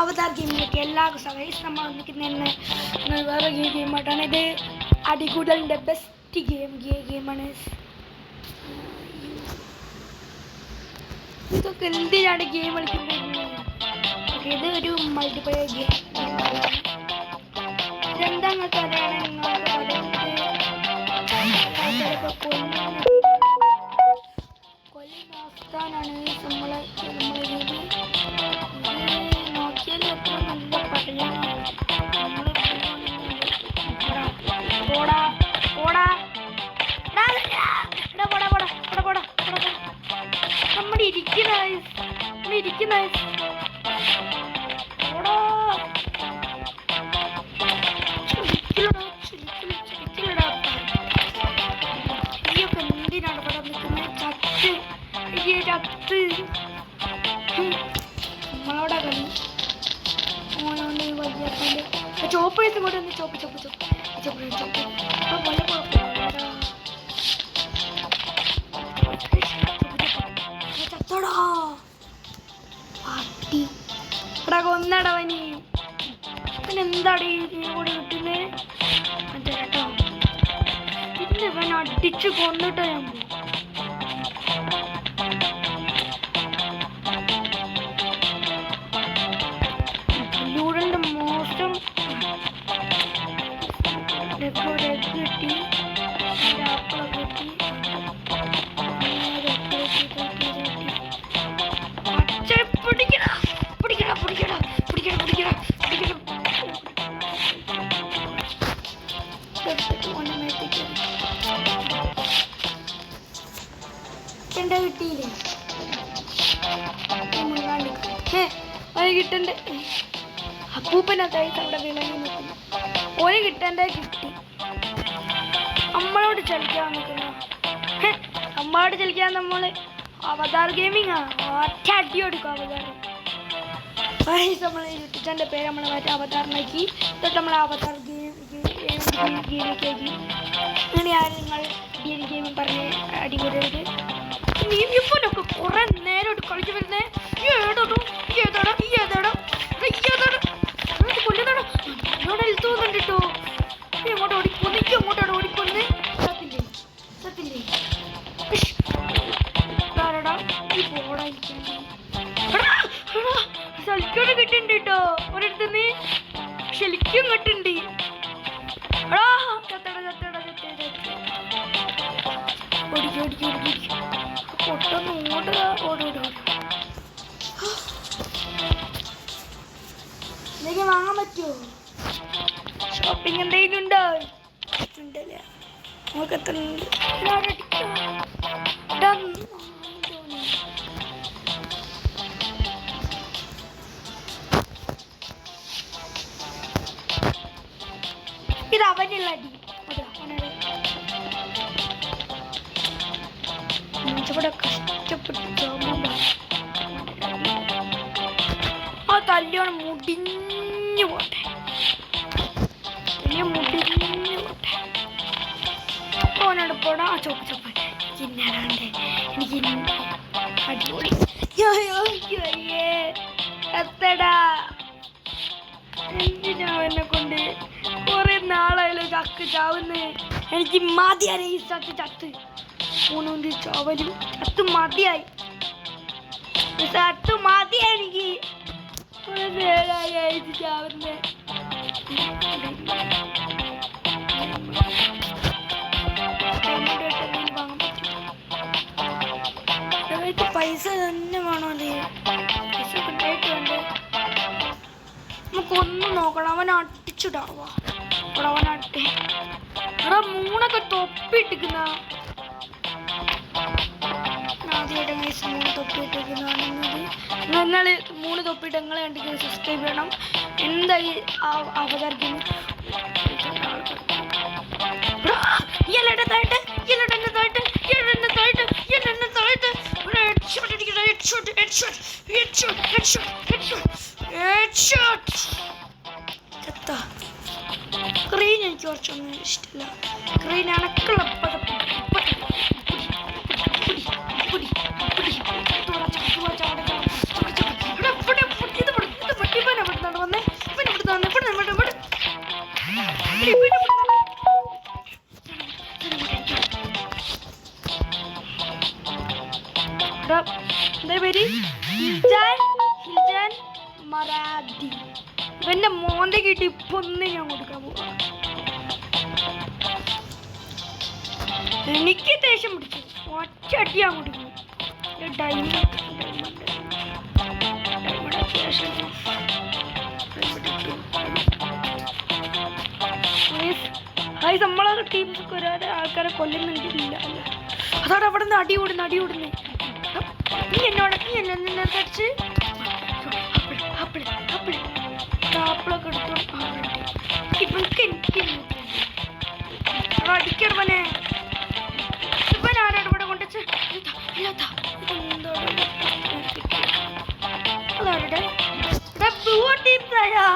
അവതാർ ഗെയിമിലേക്ക് എല്ലാവർക്കും സ്വാഗതം. നമ്മൾ വന്നിരിക്കുന്ന വേറെ ഗെയിമായിട്ടാണ്. ഇത് അടികൂടലിൻ്റെ ബെസ്റ്റ് ഗെയിമാണ്. ഇതൊക്കെ എന്തിനാണ് ഗെയിം കളിക്കുന്നത്? ഇത് ഒരു മൾട്ടിപ്ലെയർ ഗെയിമാണ്. ഇതെന്താണെന്ന് കൊല്ലുന്ന അവസ്ഥാനാണ് നമ്മളെ നോക്കിയാൽ എത്ര നല്ല പറയാനാണ്. നമ്മുടെ ഇരിക്കുന്ന എന്തിനാണ് ഇവിടെ നിൽക്കുന്നത്? ചത്ത് നമ്മളവിടെ കളി ഓനോണ്ട് വലിയ ചോപ്പ് പൈസ കൂടെ ഒന്ന് ചോപ്പ് ചത്തോടാ പാട്ടി ഇവിടെ കൊന്നടവനി. പിന്നെന്താടി കൂടെ കിട്ടുന്നേ? മറ്റേ കേട്ടോ പിന്നെ ഇവൻ അടിച്ച് കൊന്നിട്ടോ ഞാൻ ൂടന്റെ മോശം കിട്ടി ആപ്പിളൊക്കെ കിട്ടി പിടിക്കടാ എന്റെ കിട്ടിയില്ലേ? കിട്ടണ്ടേ? അപ്പൂപ്പനകത്തായി അവിടെ വിളങ്ങി നിൽക്കുന്നു. ഒരു കിട്ടേണ്ടേ കിട്ടി. നമ്മളോട് ചലിക്കാൻ നിൽക്കുന്നു. നമ്മളോട് ചലിക്കാൻ നമ്മൾ അവതാർ ഗെയിമിങ്ങാ. ഒറ്റ അടി കൊടുക്കും അവതാർ. നമ്മൾ യൂട്യൂബിൻ്റെ പേര് നമ്മൾ മാറ്റി അവതാറിനാക്കി. തൊട്ട് നമ്മൾ അവതാർ ഗെയിമിലേക്ക് അങ്ങനെയാണ് നിങ്ങൾ ഗെയിം പറഞ്ഞ് അടികൂടരുത്. ഇപ്പൊക്കെ കുറെ നേരം കളിച്ചു വരുന്നേ. തോന്നുന്നുണ്ട് കേട്ടോ. അങ്ങോട്ട് ഓടിക്കൊന്ന് അങ്ങോട്ടോടെ ഓടിക്കൊന്ന്. സത്തില്ലേ ശലിക്കോട് കിട്ടുന്നുണ്ട് കേട്ടോ. ഒരിടത്തുനിന്ന് ശലിക്കും കിട്ടുന്നുണ്ട്. പൊട്ടൊന്ന് ഇങ്ങോട്ട് എന്തെങ്കിലും വാങ്ങാൻ പറ്റുമോ? ഷോപ്പിംഗ് എന്തെങ്കിലും ഉണ്ടോ? ഉണ്ടല്ലേ? നമുക്ക് എത്ര ഇത് അവനുള്ള അടി. ഇവിടെ കഷ്ടപ്പെട്ട് ആ കല്യാണം മുടിഞ്ഞു പോട്ടെ. ഓനോട് പോടാ. ചോപ്പ് ചിന്നാടാണ്ട് എനിക്ക് അടിപൊളി. എത്തടാ എന്തിനാ എന്നെ കൊണ്ട് കുറെ നാളായാലും ചക്ക് ചാവുന്നേ. എനിക്ക് മതിയായി ഈ ചത്ത് ഊണുണ്ട് ചാവലും ചത്ത് മതിയായി. എനിക്ക് കുറെ നേരമായി ചാവുന്നേ. പൈസ തന്നെ വേണമല്ലേ? പൈസ കിട്ടായിട്ട് വേണ്ടേ? നമുക്കൊന്നും നോക്കണം. അവൻ അടിച്ചിടാവാ. അവനട്ടെ എടാ മൂന്നൊക്കെ തൊപ്പിട്ടിക്കുന്ന ആദ്യമായിട്ട് 3 തൊപ്പിട്ടിരിക്കുന്നതാണെന്നത്. നിങ്ങൾ 3 തൊപ്പിട്ട് നിങ്ങളെ കണ്ടിട്ട് സബ്സ്ക്രൈബ് ചെയ്യണം. എന്തായി അവതരിക്കുന്നു സ്ക്രീൻ എനിക്ക് കുറച്ചൊന്നും ഇഷ്ടമില്ല. സ്ക്രീൻ അണക്കുള്ള ഇവന്റെ മോന്റെ കിട്ടി ഇപ്പൊ ഒന്ന് ഞാൻ കൊടുക്കാൻ പോവാ. എനിക്ക് ദേഷ്യം പിടിച്ചു. ഒറ്റ അടി ഞാൻ കൊടുക്കും. നമ്മളെ ടീംസൊക്കെ ഒരാടെ ആൾക്കാരെ കൊല്ലുന്നുണ്ടില്ല. അതാണ് അവിടെ നിന്ന് അടി ഓടുന്നു. നീ എന്നോട് അടിച്ച് ആപ്പിളൊക്കെ എടുത്തു. ഇവൾക്ക് എനിക്ക് അടിക്കണവനെ. ഇവൻ ആരാണ് ഇവിടെ കൊണ്ടുവച്ച് അതാരുടെ ബ്ലൂ ടീംസായാ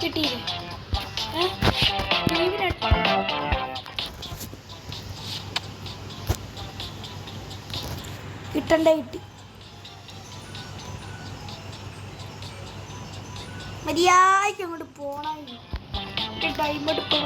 കിട്ടിയില്ലേ? കിട്ടണ്ടേ കിട്ടി. മര്യാദയ്ക്ക് അങ്ങോട്ട് പോണായി. ടൈം എടുക്കും.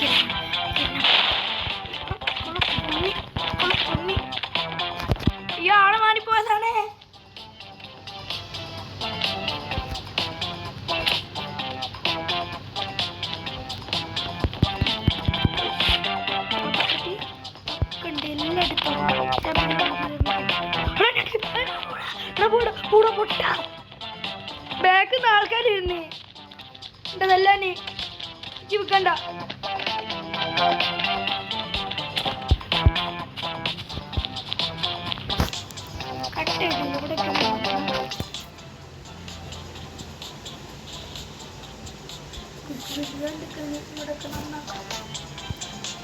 പോയി ആള് മാറിപ്പോയതാണേ. ബാക്കിന്ന് ആൾക്കാരിരുന്നേ എന്റെതല്ലാന് ജീവിക്കണ്ട.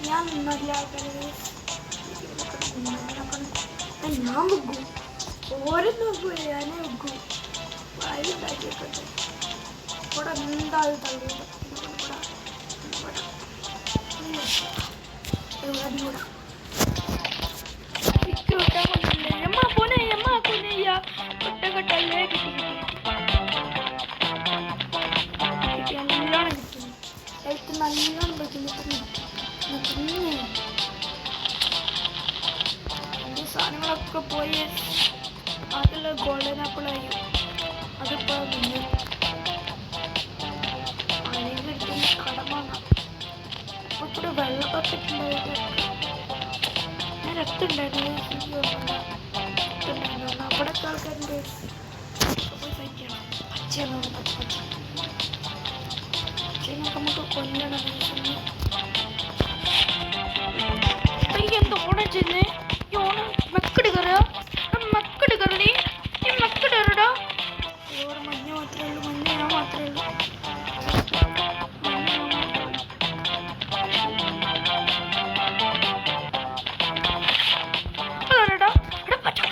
ഞാൻ നിന്നല്ല ആൾക്കാരെ ഞാൻ വെക്കും. ഓരോന്നും വെക്കൂല, ഞാനേ വെക്കൂ. വായുണ്ടാക്കിയൊക്കെ ഇവിടെ എന്തായാലും തള്ളി നല്ലോണം കിട്ടുന്നു. നല്ലോണം പറ്റുന്നു. സാധനങ്ങളൊക്കെ പോയി അതിൽ ഗോൾഡൻ ആപ്പിളായി. അതിപ്പോൾ ആരെങ്കിലും എടുക്കുന്ന കടം വാങ്ങാം. അപ്പോൾ കൂടെ വെള്ളപ്പൊക്കെ ഉണ്ടായിരുന്നു. ഞാൻ രക്തമുണ്ടായിരുന്നു. അവിടത്തെ ആൾക്കാരുടെ പോയി കഴിക്കണം. പച്ചയാണ് പച്ചനൊക്കെ നമുക്ക് കൊല്ലണം. എനിക്ക് എന്ത് ഓണം ചെന്നേ ഈ ഓണം മെക്കട് കയറുക മെക്കട് കയറി ഈ മെക്കട് കയറടാ. ഓരോ മഞ്ഞ മാത്രമേ ഉള്ളൂ. മഞ്ഞ ഞാൻ മാത്രമേ ഉള്ളൂ. അതാടാ ഇവിടെ പറ്റാ.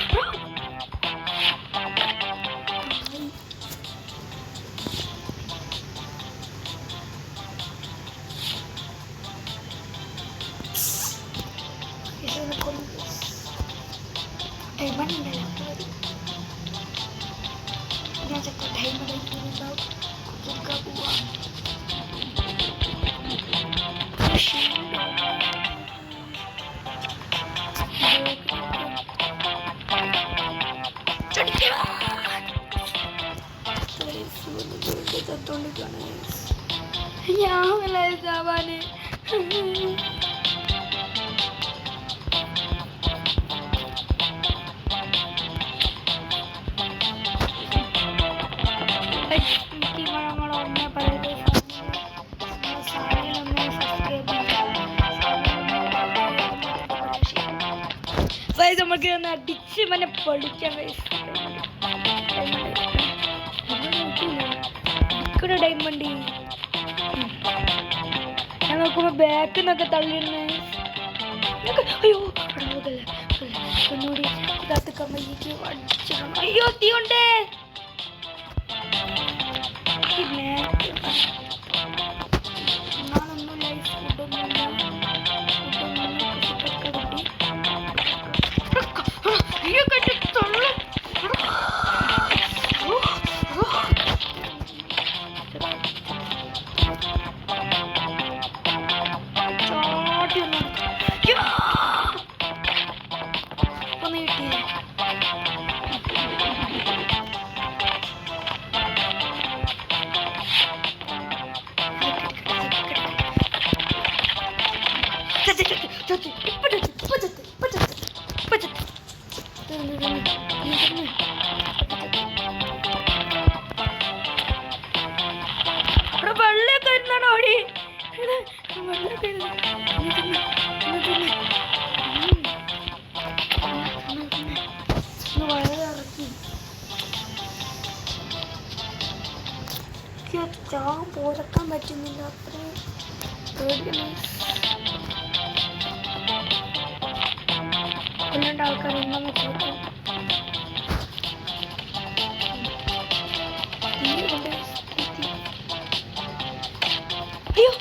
Diamond udah ya. Ini aja kok diamond lagi. സുഖ പോവാ ഞാൻ വിളാവാന് നമുക്ക് ഒന്ന് അടിച്ച് മനെ പൊളിക്കാൻ ഡയമണ്ട് ഞാൻ നോക്കുമ്പോ ബാക്കിൽ നിന്നൊക്കെ തള്ളിയിരുന്നേ അയ്യോ ഒന്നുകൂടി കാത്തുക്കാൻ വയ്യേക്ക് അടിച്ചിടണം അയ്യോ തീയുണ്ടേ വെള്ളമൊക്കെ ഇരുന്നാണ് ഓടി വയറിറക്കി ചാൻ പോരക്കാൻ പറ്റുന്നില്ല അത്രയും കൊല്ലണ്ട ആൾക്കാർ ഒന്നും വെച്ചേക്കും അയ്യോ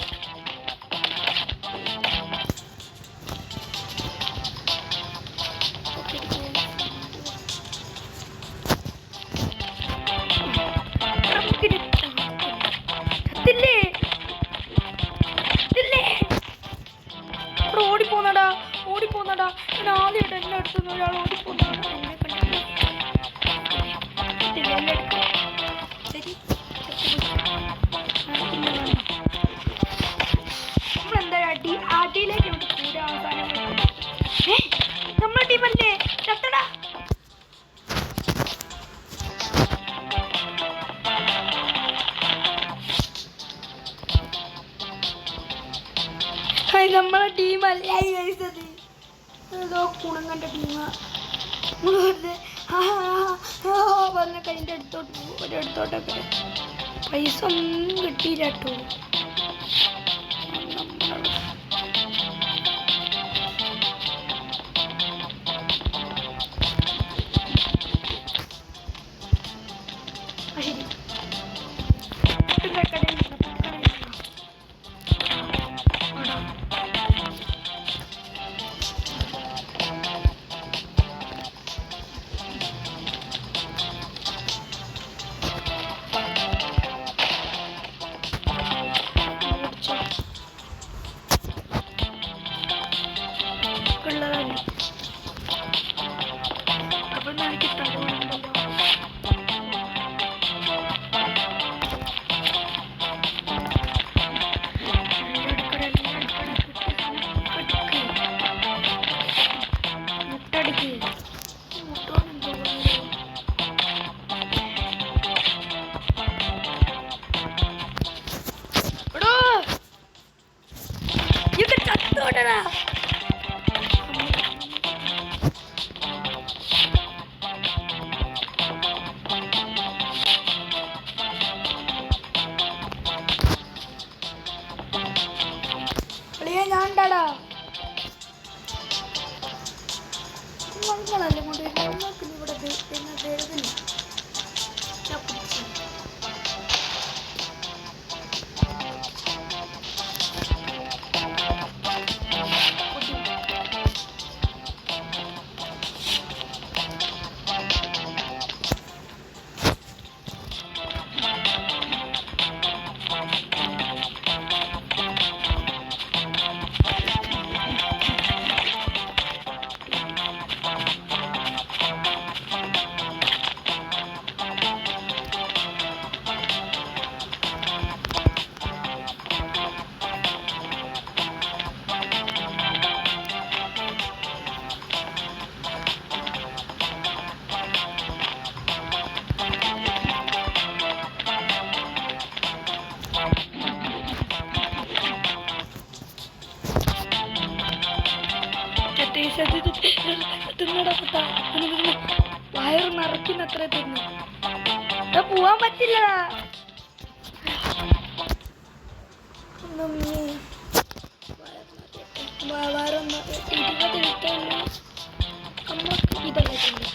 ഓടിപ്പോന്നടാ ഞാൻ ആദ്യമായിട്ട് എന്നെ അടുത്തുനിന്ന് ഒരാൾ ഓടിപ്പോന്നാണ് എന്നെ ശരി നമ്മളെന്താ അടിയിലേക്ക് കൂടെ അവസാനം നമ്മളെ ടീമല്ലേ ചത്തടാ നമ്മളെ ടീമല്ല ഏതോ കുണം കണ്ട ടീമാ വെറുതെ വന്ന കൈൻ്റെ അടുത്തോട്ട് ഒരിടത്തോട്ടൊക്കെ പൈസ ഒന്നും കിട്ടിയില്ല കേട്ടോ കുറെ തിന്നു. പോവാൻ പറ്റില്ലടാ. വേറൊന്ന് 20 ഇട്ടല്ലോ. നമുക്ക് ഇതല്ലേ